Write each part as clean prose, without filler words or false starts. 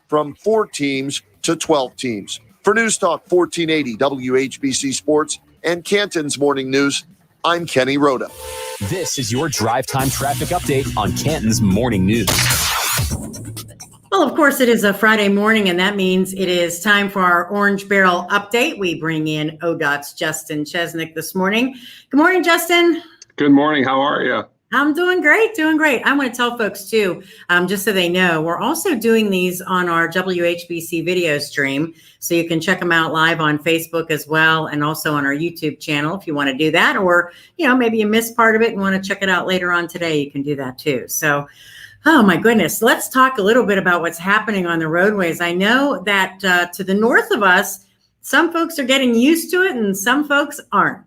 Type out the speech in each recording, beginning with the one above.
from 4 teams to 12 teams. For News Talk 1480 WHBC Sports and Canton's Morning News, I'm Kenny Rhoda. This is your drive time traffic update on Canton's Morning News. Well, of course, it is a Friday morning, and that means it is time for our Orange Barrel update. We bring in ODOT's Justin Chesnic this morning. Good morning, Justin. Good morning. How are you? I'm doing great, I want to tell folks, too, just so they know, we're also doing these on our WHBC video stream, so you can check them out live on Facebook as well, and also on our YouTube channel if you want to do that, or, maybe you missed part of it and want to check it out later on today, you can do that, too. So, oh, my goodness, let's talk a little bit about what's happening on the roadways. I know that to the north of us, some folks are getting used to it and some folks aren't.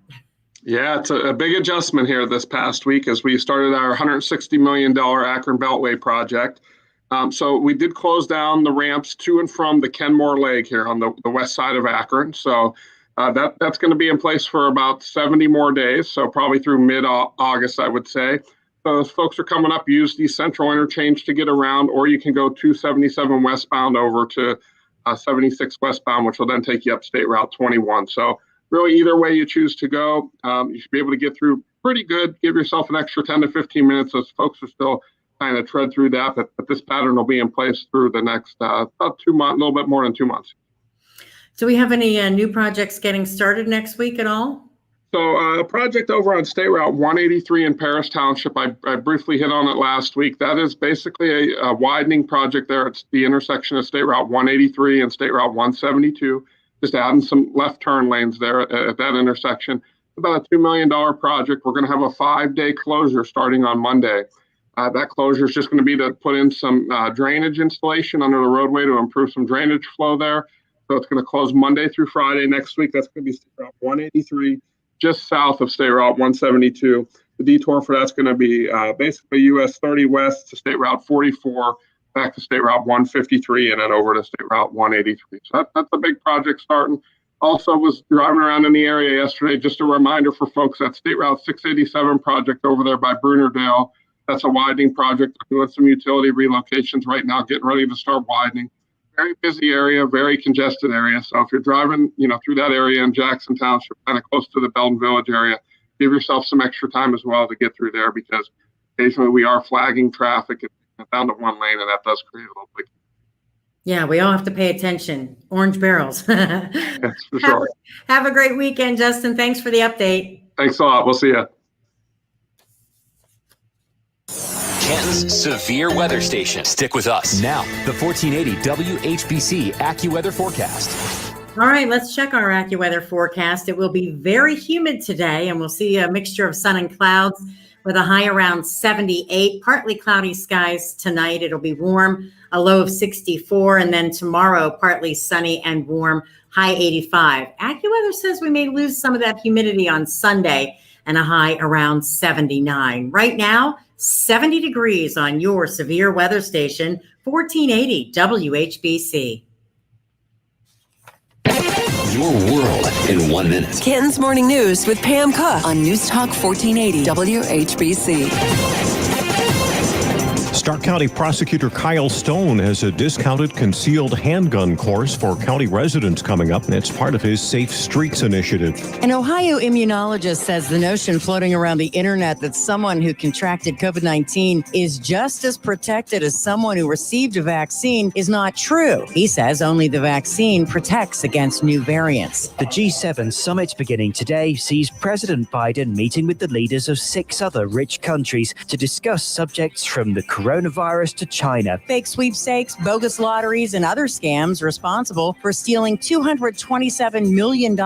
Yeah, it's a big adjustment here this past week as we started our $160 million Akron Beltway project. So we did close down the ramps to and from the Kenmore Lake here on the west side of Akron. So that's going to be in place for about 70 more days, so probably through mid-August, I would say. So as folks are coming up, use the central interchange to get around, or you can go 277 westbound over to 76 westbound, which will then take you up State Route 21. So really, either way you choose to go, you should be able to get through pretty good. Give yourself an extra 10 to 15 minutes as folks are still trying to tread through that. But this pattern will be in place through the next about 2 months, a little bit more than 2 months. Do we have any new projects getting started next week at all? So a project over on State Route 183 in Paris Township, I briefly hit on it last week. That is basically a widening project there. It's the intersection of State Route 183 and State Route 172. Just adding some left turn lanes there at that intersection. About a $2 million project. We're going to have a 5-day closure starting on Monday. That closure is just going to be to put in some drainage installation under the roadway to improve some drainage flow there. So it's going to close Monday through Friday next week. That's going to be State Route 183, just south of State Route 172. The detour for that's going to be basically US 30 west to State Route 44, back to State Route 153, and then over to State Route 183. So that's a big project starting. Also was driving around in the area yesterday. Just a reminder for folks, that State Route 687 project over there by Brunerdale. That's a widening project. They're doing some utility relocations right now, getting ready to start widening. Very busy area, very congested area. So if you're driving, through that area in Jackson Township, kind of close to the Belton Village area, give yourself some extra time as well to get through there, because occasionally we are flagging traffic down to one lane, and that does create a little bit. Yeah, we all have to pay attention. Orange barrels. Yes, for sure. Have a great weekend, Justin. Thanks for the update. Thanks a lot. We'll see you. Canton's severe weather station. Stick with us. Now, the 1480 WHBC AccuWeather forecast. All right, let's check our AccuWeather forecast. It will be very humid today, and we'll see a mixture of sun and clouds with a high around 78, partly cloudy skies tonight. It'll be warm, a low of 64, and then tomorrow, partly sunny and warm, high 85. AccuWeather says we may lose some of that humidity on Sunday and a high around 79. Right now, 70 degrees on your severe weather station, 1480 WHBC. Your world in 1 minute. Canton's Morning News with Pam Cook on News Talk 1480 WHBC. Stark County Prosecutor Kyle Stone has a discounted concealed handgun course for county residents coming up, and it's part of his Safe Streets initiative. An Ohio immunologist says the notion floating around the internet that someone who contracted COVID-19 is just as protected as someone who received a vaccine is not true. He says only the vaccine protects against new variants. The G7 summit beginning today sees President Biden meeting with the leaders of 6 other rich countries to discuss subjects from the coronavirus to China. Fake sweepstakes, bogus lotteries, and other scams responsible for stealing $227 million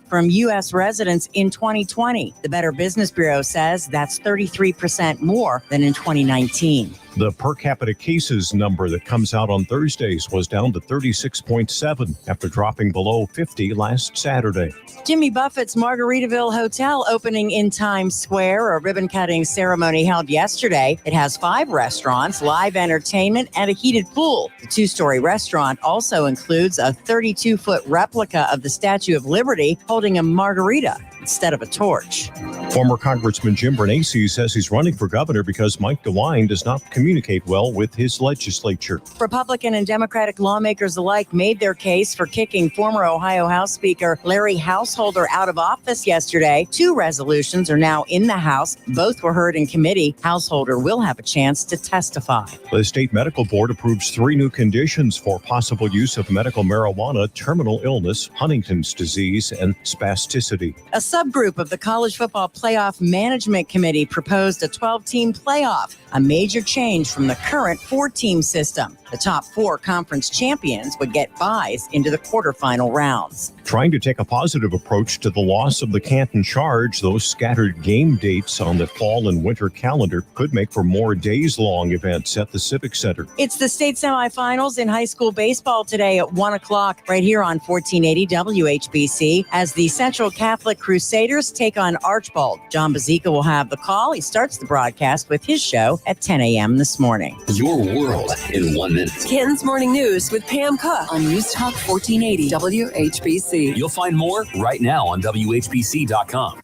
from U.S. residents in 2020. The Better Business Bureau says that's 33% more than in 2019. The per capita cases number that comes out on Thursdays was down to 36.7 after dropping below 50 last Saturday. Jimmy Buffett's Margaritaville Hotel opening in Times Square, a ribbon-cutting ceremony held yesterday. It has 5 restaurants, live entertainment, and a heated pool. The 2-story restaurant also includes a 32-foot replica of the Statue of Liberty holding a margarita instead of a torch. Former Congressman Jim Bernanke says he's running for governor because Mike DeWine does not communicate well with his legislature. Republican and Democratic lawmakers alike made their case for kicking former Ohio House Speaker Larry Householder out of office yesterday. 2 resolutions are now in the House. Both were heard in committee. Householder will have a chance to testify. The state medical board approves 3 new conditions for possible use of medical marijuana: terminal illness, Huntington's disease, and spasticity. A subgroup of the College Football Playoff Management Committee proposed a 12-team playoff, a major change from the current 4-team system. The top 4 conference champions would get byes into the quarterfinal rounds. Trying to take a positive approach to the loss of the Canton Charge, those scattered game dates on the fall and winter calendar could make for more days-long events at the Civic Center. It's the state semifinals in high school baseball today at 1 o'clock right here on 1480 WHBC as the Central Catholic Crusaders take on Archbold. John Bazika will have the call. He starts the broadcast with his show at 10 a.m. this morning. Your world in 1 minute. Canton's Morning News with Pam Cook on News Talk 1480 WHBC. You'll find more right now on WHBC.com.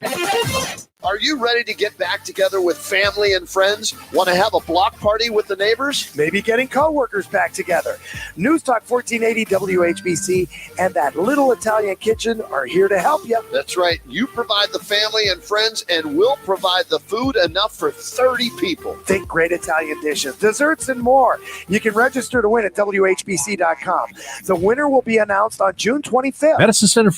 Are you ready to get back together with family and friends? Want to have a block party with the neighbors? Maybe getting coworkers back together. News Talk 1480 WHBC and that Little Italian Kitchen are here to help you. That's right. You provide the family and friends, and we'll provide the food enough for 30 people. Think great Italian dishes, desserts, and more. You can register to win at WHBC.com. The winner will be announced on June 25th. Medicine Center